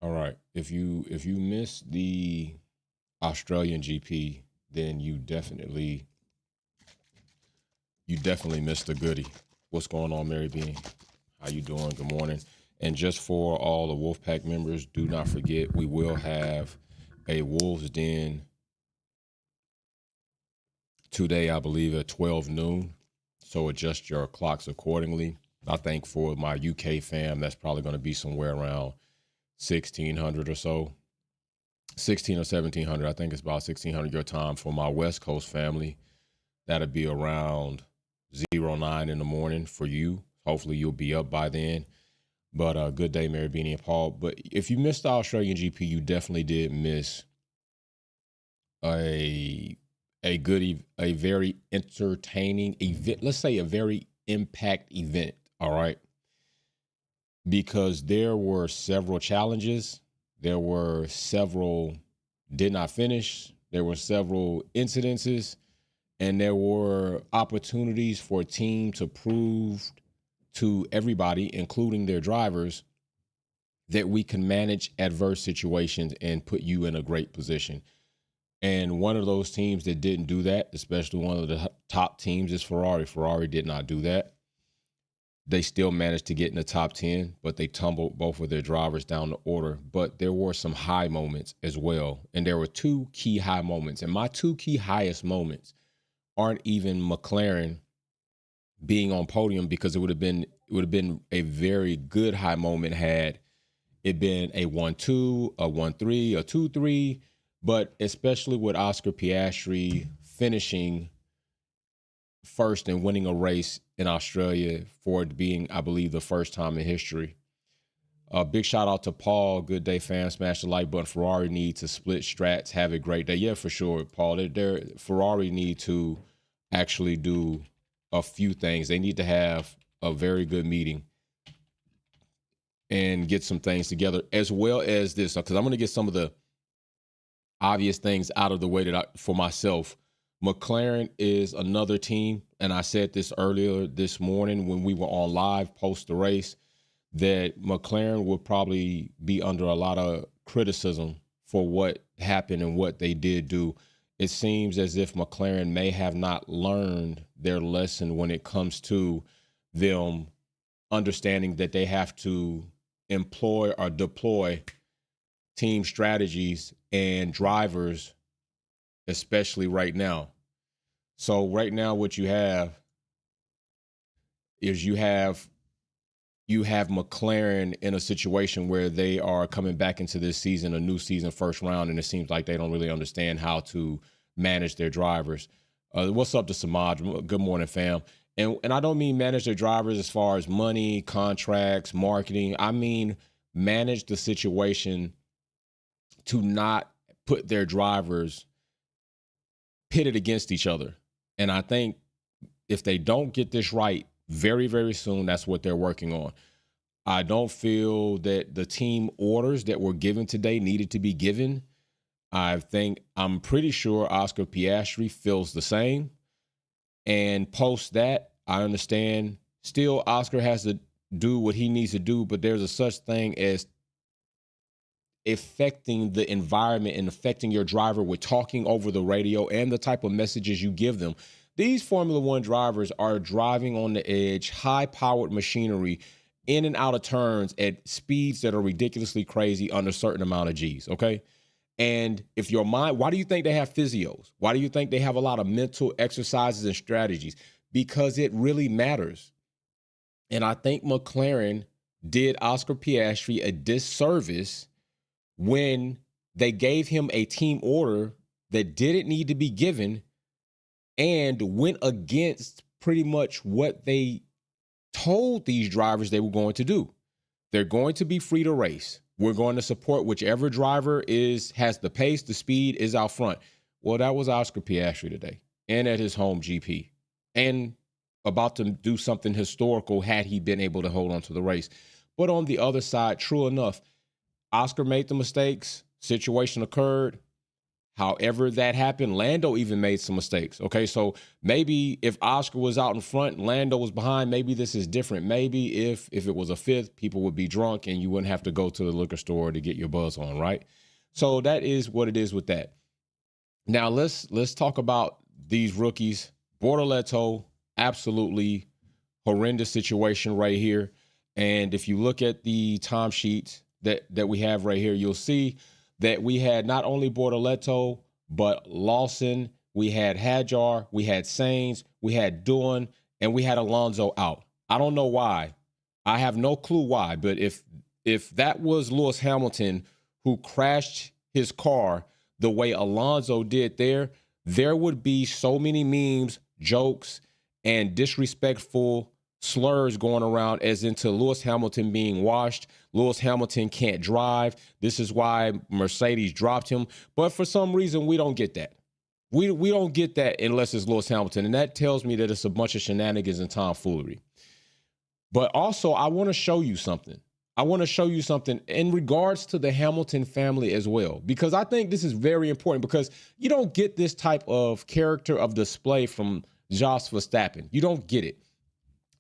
All right. If you missed the Australian GP, then you definitely missed a goodie. What's going on, Mary Bean? How you doing? Good morning. And just for all the Wolfpack members, do not forget we will have a Wolves Den today, I believe, at 12 noon. So adjust your clocks accordingly. I think for my UK fam, that's probably going to be somewhere around 1600 or so. 16 or 1700. I think it's about 1600 your time. For my West Coast family, that'll be around 09 in the morning for you. Hopefully you'll be up by then. But good day, Mary Beanie and Paul. But if you missed the Australian GP, you definitely did miss a a very entertaining event. Let's say a very impact event. All right, because there were several challenges. There were several did not finish. There were several incidences, and there were opportunities for a team to prove to everybody, including their drivers, that we can manage adverse situations and put you in a great position. And one of those teams that didn't do that, especially one of the top teams, is Ferrari. Ferrari did not do that. They still managed to get in the top 10, but they tumbled both of their drivers down the order. But there were some high moments as well. And there were two key high moments. And my two key highest moments aren't even McLaren being on podium, because it would have been a very good high moment had it been a 1-2, a 1-3, a 2-3, but especially with Oscar Piastri finishing first and winning a race in Australia for it being, I believe, the first time in history. A big shout out to Paul. Good day, fam. Smash the like button. Ferrari need to split strats. Have a great day. Yeah, for sure, Paul. Ferrari need to actually do a few things. They need to have a very good meeting and get some things together, as well as this, because I'm going to get some of the obvious things out of the way for myself. McLaren is another team, and I said this earlier this morning when we were on live post the race, that McLaren would probably be under a lot of criticism for what happened and what they did do. It seems as if McLaren may have not learned their lesson when it comes to them understanding that they have to employ or deploy team strategies and drivers, especially right now. So right now what you have is you have McLaren in a situation where they are coming back into this season, a new season, first round, and it seems like they don't really understand how to manage their drivers. What's up to Samaj? Good morning, fam. And I don't mean manage their drivers as far as money, contracts, marketing. I mean manage the situation to not put their drivers pitted against each other. And I think if they don't get this right very, very soon, that's what they're working on. I don't feel that the team orders that were given today needed to be given. I'm pretty sure Oscar Piastri feels the same. And post that, I understand still Oscar has to do what he needs to do, but there's a such thing as affecting the environment and affecting your driver with talking over the radio and the type of messages you give them. These Formula One drivers are driving on the edge, high-powered machinery in and out of turns at speeds that are ridiculously crazy under a certain amount of G's, okay? And if your mind, why do you think they have physios? Why do you think they have a lot of mental exercises and strategies? Because it really matters. And I think McLaren did Oscar Piastri a disservice when they gave him a team order that didn't need to be given and went against pretty much what they told these drivers they were going to do. They're going to be free to race. We're going to support whichever driver has the pace, the speed, is out front. Well, that was Oscar Piastri today, and at his home GP, and about to do something historical had he been able to hold on to the race. But on the other side, true enough, Oscar made the mistakes, situation occurred, However that happened, Lando even made some mistakes. Okay, so maybe if Oscar was out in front, Lando was behind, maybe this is different. Maybe if it was a fifth, people would be drunk and you wouldn't have to go to the liquor store to get your buzz on, right? So that is what it is with that. Now let's talk about these rookies. Bortoleto, absolutely horrendous situation right here. And if you look at the timesheets that we have right here, you'll see that we had not only Bortoleto, but Lawson, we had Hadjar, we had Sainz, we had Doohan, and we had Alonso out. I don't know why. I have no clue why, but if that was Lewis Hamilton who crashed his car the way Alonso did there would be so many memes, jokes, and disrespectful slurs going around as into Lewis Hamilton being washed. Lewis Hamilton can't drive. This is why Mercedes dropped him. But for some reason, we don't get that. We don't get that unless it's Lewis Hamilton. And that tells me that it's a bunch of shenanigans and tomfoolery. But also, I want to show you something. I want to show you something in regards to the Hamilton family as well, because I think this is very important, because you don't get this type of character of display from Jos Verstappen. You don't get it.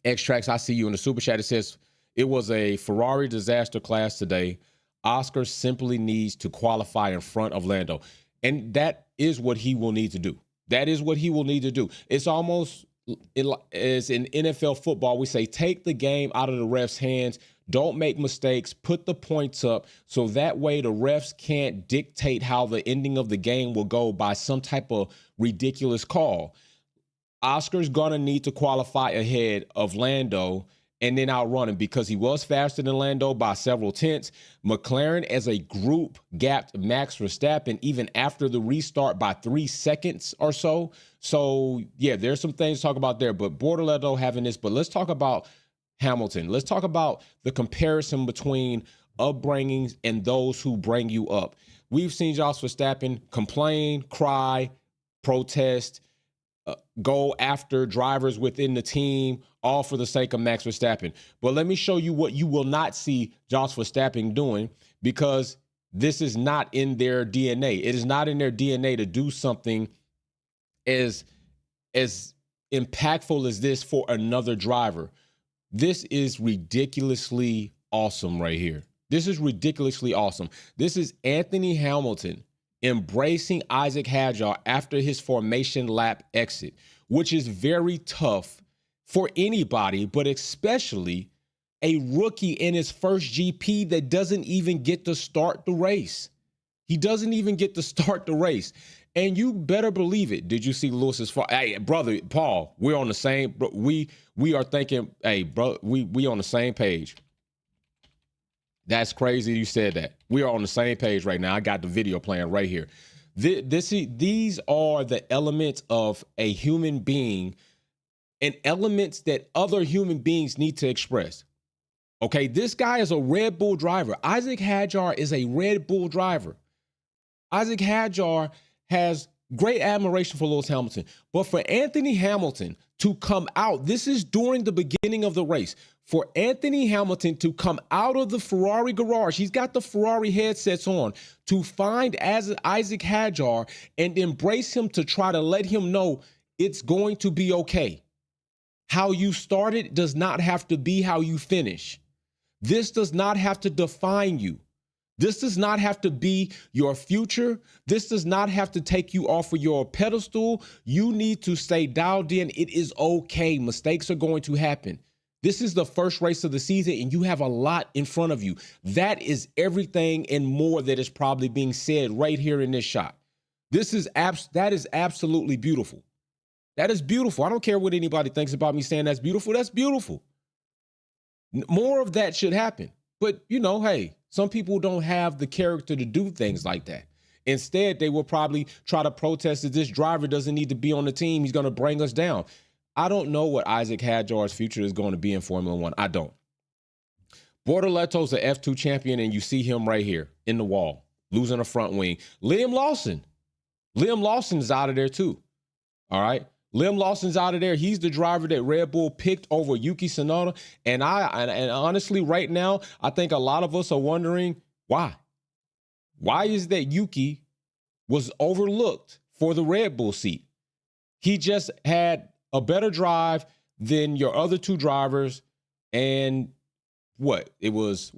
X-Trax, I see you in the super chat. It says, it was a Ferrari disaster class today. Oscar simply needs to qualify in front of Lando. And that is what he will need to do. That is what he will need to do. It's almost as in NFL football, we say, take the game out of the ref's hands. Don't make mistakes. Put the points up so that way the refs can't dictate how the ending of the game will go by some type of ridiculous call. Oscar's going to need to qualify ahead of Lando and then outrun him, because he was faster than Lando by several tenths. McLaren as a group gapped Max Verstappen even after the restart by 3 seconds or so. So, yeah, there's some things to talk about there. But Bortoleto having this. But let's talk about Hamilton. Let's talk about the comparison between upbringings and those who bring you up. We've seen Jos Verstappen complain, cry, protest, go after drivers within the team, all for the sake of Max Verstappen. But let me show you what you will not see Jos Verstappen doing, because this is not in their DNA. It is not in their DNA to do something as impactful as this for another driver. This is ridiculously awesome right here. This is ridiculously awesome. This is Anthony Hamilton embracing Isaac Hadjar after his formation lap exit, which is very tough for anybody, but especially a rookie in his first GP that doesn't even get to start the race. He doesn't even get to start the race. And you better believe it. Did you see Lewis's fault? Hey, brother, Paul, we're on the same, we are thinking, hey, bro, we on the same page. That's crazy you said that. We are on the same page right now. I got the video playing right here. These are the elements of a human being and elements that other human beings need to express. Okay, this guy is a Red Bull driver. Isaac Hadjar is a Red Bull driver. Isaac Hadjar has great admiration for Lewis Hamilton. But for Anthony Hamilton to come out, this is during the beginning of the race. For Anthony Hamilton to come out of the Ferrari garage, he's got the Ferrari headsets on, to find Isaac Hadjar and embrace him, to try to let him know it's going to be okay. How you started does not have to be how you finish. This does not have to define you. This does not have to be your future. This does not have to take you off of your pedestal. You need to stay dialed in. It is okay. Mistakes are going to happen. This is the first race of the season, and you have a lot in front of you. That is everything and more that is probably being said right here in this shot. That is absolutely beautiful. That is beautiful. I don't care what anybody thinks about me saying that's beautiful. That's beautiful. More of that should happen. But, hey, some people don't have the character to do things like that. Instead, they will probably try to protest that this driver doesn't need to be on the team. He's going to bring us down. I don't know what Isaac Hadjar's future is going to be in Formula One. I don't. Bortoleto's an F2 champion, and you see him right here in the wall, losing a front wing. Liam Lawson is out of there too. All right. Liam Lawson's out of there. He's the driver that Red Bull picked over Yuki Tsunoda. And honestly, right now, I think a lot of us are wondering why. Why is that Yuki was overlooked for the Red Bull seat. He just had a better drive than your other two drivers. And it was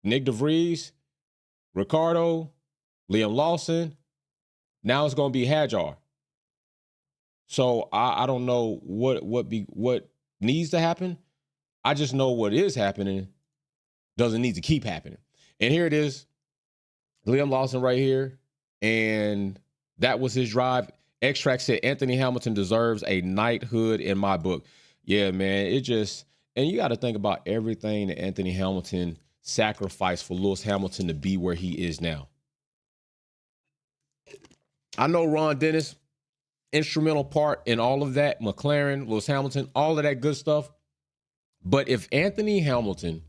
Nick DeVries, Ricardo, Liam Lawson. Now it's going to be Hadjar. So I don't know what needs to happen. I just know what is happening doesn't need to keep happening. And here it is, Liam Lawson right here. And that was his drive. Extract said Anthony Hamilton deserves a knighthood in my book. Yeah, man, and you got to think about everything that Anthony Hamilton sacrificed for Lewis Hamilton to be where he is now. I know Ron Dennis, instrumental part in all of that, McLaren, Lewis Hamilton, all of that good stuff. But if Anthony Hamilton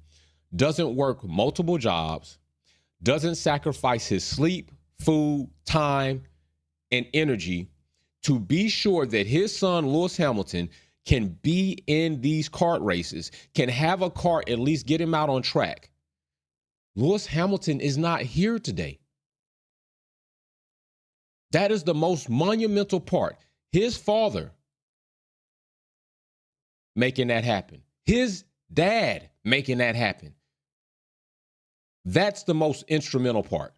doesn't work multiple jobs, doesn't sacrifice his sleep, food, time, and energy to be sure that his son, Lewis Hamilton, can be in these kart races, can have a kart, at least get him out on track, Lewis Hamilton is not here today. That is the most monumental part. His father making that happen. His dad making that happen. That's the most instrumental part.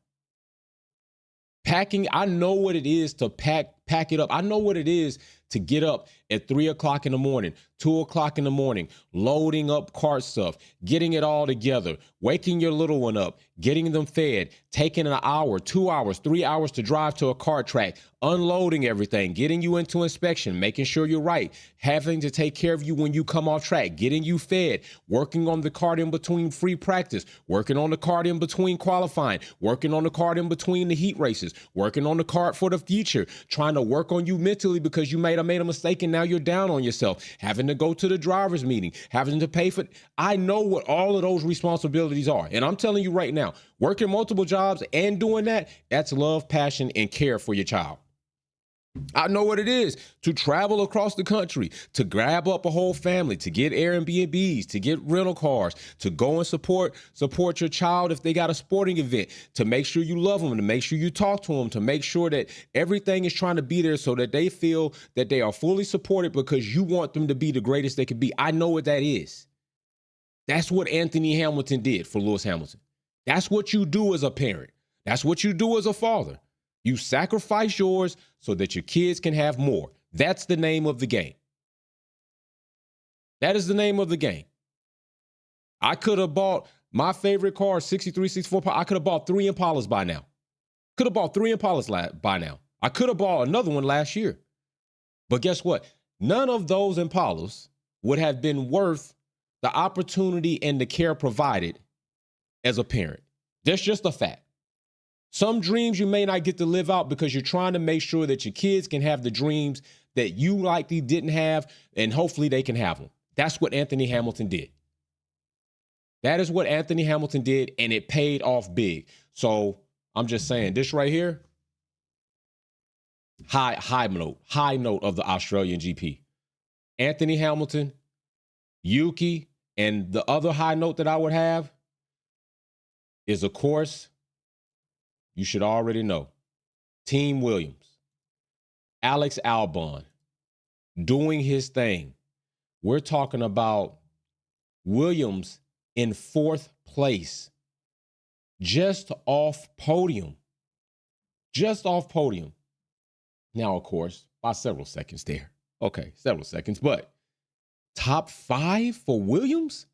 Packing, I know what it is to pack it up. I know what it is to get up at 3 o'clock in the morning, 2 o'clock in the morning, loading up kart stuff, getting it all together, waking your little one up, getting them fed, taking an hour, 2 hours, 3 hours to drive to a kart track, unloading everything, getting you into inspection, making sure you're right, having to take care of you when you come off track, getting you fed, working on the kart in between free practice, working on the kart in between qualifying, working on the kart in between the heat races, working on the kart for the future, trying to work on you mentally because you made a mistake and now you're down on yourself, having to go to the driver's meeting, having to pay for. I know what all of those responsibilities are. And I'm telling you right now, working multiple jobs and doing that's love, passion, and care for your child. I know what it is to travel across the country, to grab up a whole family, to get Airbnbs, to get rental cars, to go and support your child if they got a sporting event, to make sure you love them, to make sure you talk to them, to make sure that everything is trying to be there so that they feel that they are fully supported because you want them to be the greatest they can be. I know what that is. That's what Anthony Hamilton did for Lewis Hamilton. That's what you do as a parent. That's what you do as a father. You sacrifice yours so that your kids can have more. That's the name of the game. That is the name of the game. I could have bought my favorite car, 63, 64. I could have bought 3 Impalas by now. Could have bought 3 Impalas by now. I could have bought another one last year. But guess what? None of those Impalas would have been worth the opportunity and the care provided as a parent. That's just a fact. Some dreams you may not get to live out because you're trying to make sure that your kids can have the dreams that you likely didn't have, and hopefully they can have them. That's what Anthony Hamilton did. That is what Anthony Hamilton did, and it paid off big. So I'm just saying, this right here, high note of the Australian GP. Anthony Hamilton, Yuki, and the other high note that I would have is, of course, you should already know, Team Williams, Alex Albon doing his thing. We're talking about Williams in 4th place, just off podium. Now, of course, by several seconds there. Okay, several seconds, but top 5 for Williams?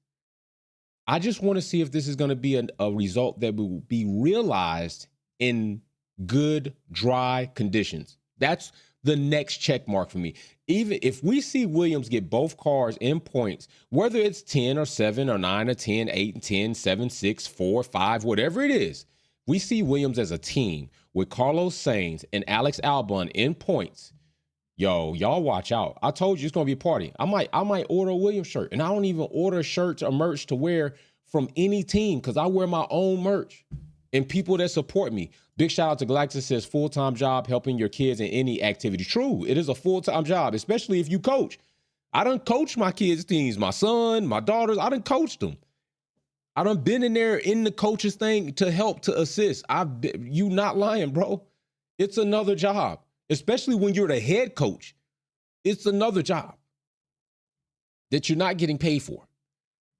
I just want to see if this is going to be a result that will be realized in good, dry conditions. That's the next check mark for me. Even if we see Williams get both cars in points, whether it's 10 or 7 or 9 or 10, 8 and 10, 7, 6, 4, 5, whatever it is, we see Williams as a team with Carlos Sainz and Alex Albon in points. Yo, y'all watch out. I told you it's going to be a party. I might order a Williams shirt, and I don't even order shirts or merch to wear from any team because I wear my own merch. And people that support me. Big shout out to Galactus, says full-time job helping your kids in any activity. True, it is a full-time job, especially if you coach. I done coached my kids' teams, my son, my daughters. I done coached them. I done been in there in the coaches thing to help, to assist. You not lying, bro. It's another job, especially when you're the head coach. It's another job that you're not getting paid for.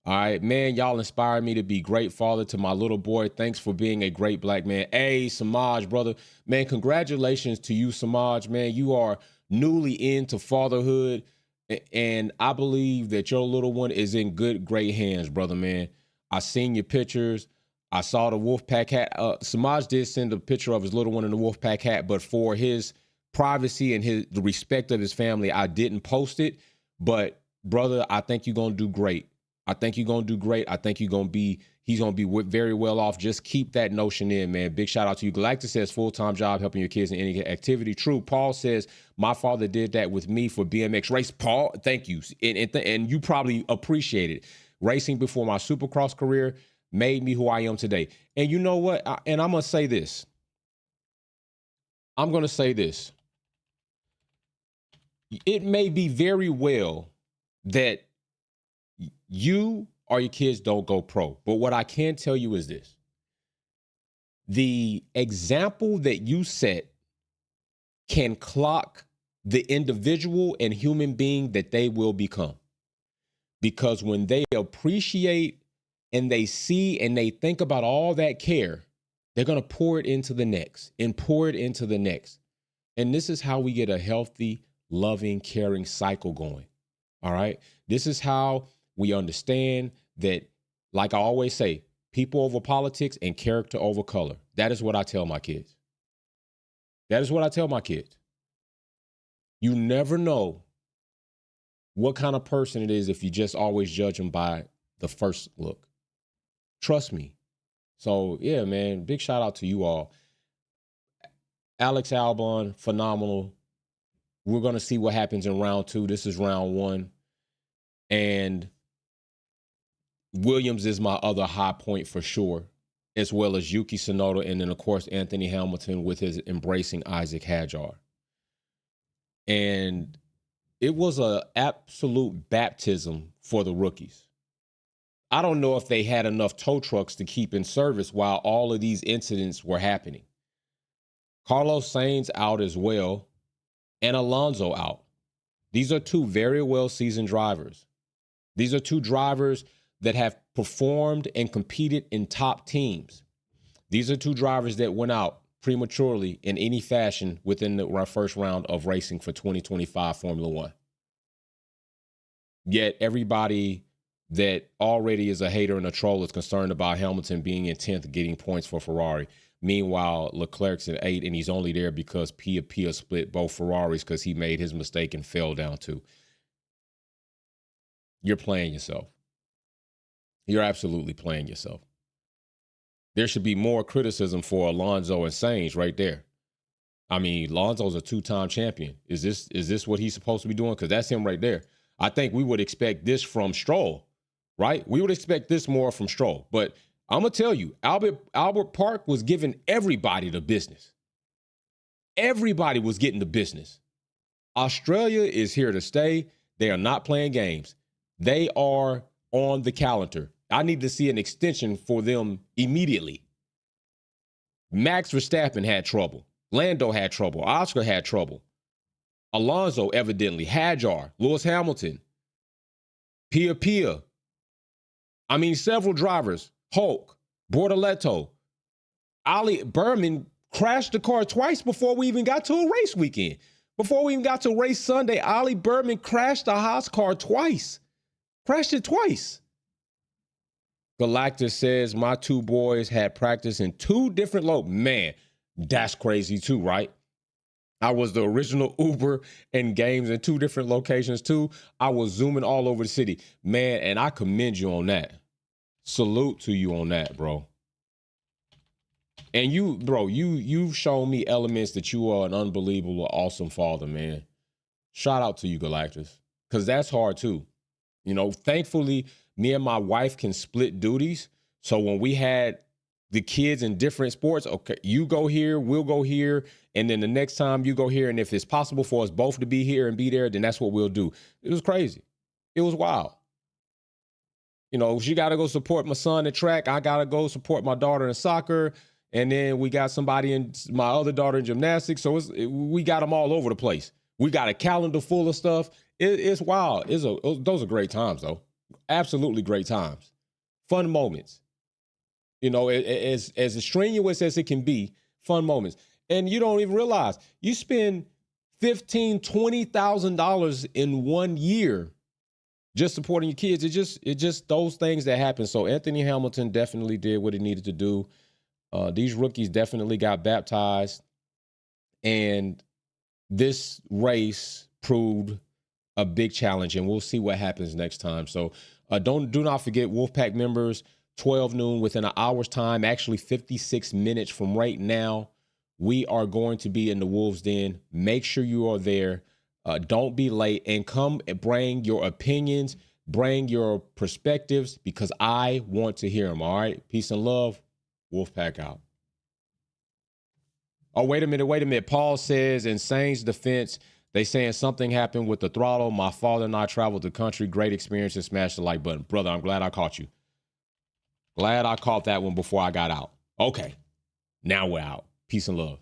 All right, man, y'all inspire me to be great father to my little boy. Thanks for being a great black man. Hey, Samaj, brother. Man, congratulations to you, Samaj, man. You are newly into fatherhood, and I believe that your little one is in good, great hands, brother, man. I seen your pictures. I saw the Wolfpack hat. Samaj did send a picture of his little one in the Wolfpack hat, but for his privacy and the respect of his family, I didn't post it. But, brother, I think you're going to do great. I think you're going to do great. I think he's going to be very well off. Just keep that notion in, man. Big shout out to you. Galactus says full-time job helping your kids in any activity. True. Paul says, my father did that with me for BMX race. Paul, thank you. And you probably appreciate it. Racing before my Supercross career made me who I am today. And you know what? I'm going to say this. It may be very well that you or your kids don't go pro. But what I can tell you is this. The example that you set can clock the individual and human being that they will become. Because when they appreciate and they see and they think about all that care, they're going to pour it into the next and pour it into the next. And this is how we get a healthy, loving, caring cycle going. All right. This is how we understand that, like I always say, people over politics and character over color. That is what I tell my kids. You never know what kind of person it is if you just always judge them by the first look. Trust me. So, yeah, man, big shout out to you all. Alex Albon, phenomenal. We're going to see what happens in round 2. This is round 1. And Williams is my other high point for sure, as well as Yuki Tsunoda, and then, of course, Anthony Hamilton with his embracing Isaac Hadjar. And it was an absolute baptism for the rookies. I don't know if they had enough tow trucks to keep in service while all of these incidents were happening. Carlos Sainz out as well, and Alonso out. These are 2 very well-seasoned drivers. These are 2 drivers that have performed and competed in top teams. These are 2 drivers that went out prematurely in any fashion within the first round of racing for 2025 Formula One. Yet everybody that already is a hater and a troll is concerned about Hamilton being in 10th, getting points for Ferrari. Meanwhile, Leclerc's in 8th, and he's only there because Pia split both Ferraris because he made his mistake and fell down 2. You're playing yourself. You're absolutely playing yourself. There should be more criticism for Alonso and Sainz right there. I mean, Alonso's a 2-time champion. Is this what he's supposed to be doing? Because that's him right there. I think we would expect this from Stroll, right? We would expect this more from Stroll. But I'm going to tell you, Albert Park was giving everybody the business. Everybody was getting the business. Australia is here to stay. They are not playing games. They are on the calendar. I need to see an extension for them immediately. Max Verstappen had trouble. Lando had trouble. Oscar had trouble. Alonso, evidently. Hadjar. Lewis Hamilton. Pia. I mean, several drivers. Hulk. Bortoleto. Ali Berman crashed the car twice before we even got to a race weekend. Before we even got to race Sunday, Ali Berman crashed the Haas car twice. Crashed it twice. Galactus says, my 2 boys had practice in 2 different Man, that's crazy too, right? I was the original Uber and games in 2 different locations too. I was zooming all over the city. Man, and I commend you on that. Salute to you on that, bro. And you, bro, you've shown me elements that you are an unbelievable, awesome father, man. Shout out to you, Galactus, because that's hard too. You know, thankfully, me and my wife can split duties. So when we had the kids in different sports, okay, you go here, we'll go here. And then the next time you go here. And if it's possible for us both to be here and be there, then that's what we'll do. It was crazy. It was wild. You know, she got to go support my son at track. I got to go support my daughter in soccer. And then we got somebody in my other daughter in gymnastics. So we got them all over the place. We got a calendar full of stuff. It's wild. Those are great times, though. Absolutely great times. Fun moments. You know, as strenuous as it can be, fun moments. And you don't even realize you spend $15,000, $20,000 in 1 year just supporting your kids. It's just those things that happen. So Anthony Hamilton definitely did what he needed to do. These rookies definitely got baptized, and this race proved a big challenge, and we'll see what happens next time. So do not forget, Wolfpack members, 12 noon, within an hour's time, actually 56 minutes from right now, we are going to be in the Wolves Den. Make sure you are there. Don't be late, and come and bring your opinions, bring your perspectives, because I want to hear them, all right? Peace and love. Wolfpack out. Oh, wait a minute. Paul says, in Saints' defense, they saying something happened with the throttle. My father and I traveled the country. Great experience, and smashed the like button. Brother, I'm glad I caught you. Glad I caught that one before I got out. Okay. Now we're out. Peace and love.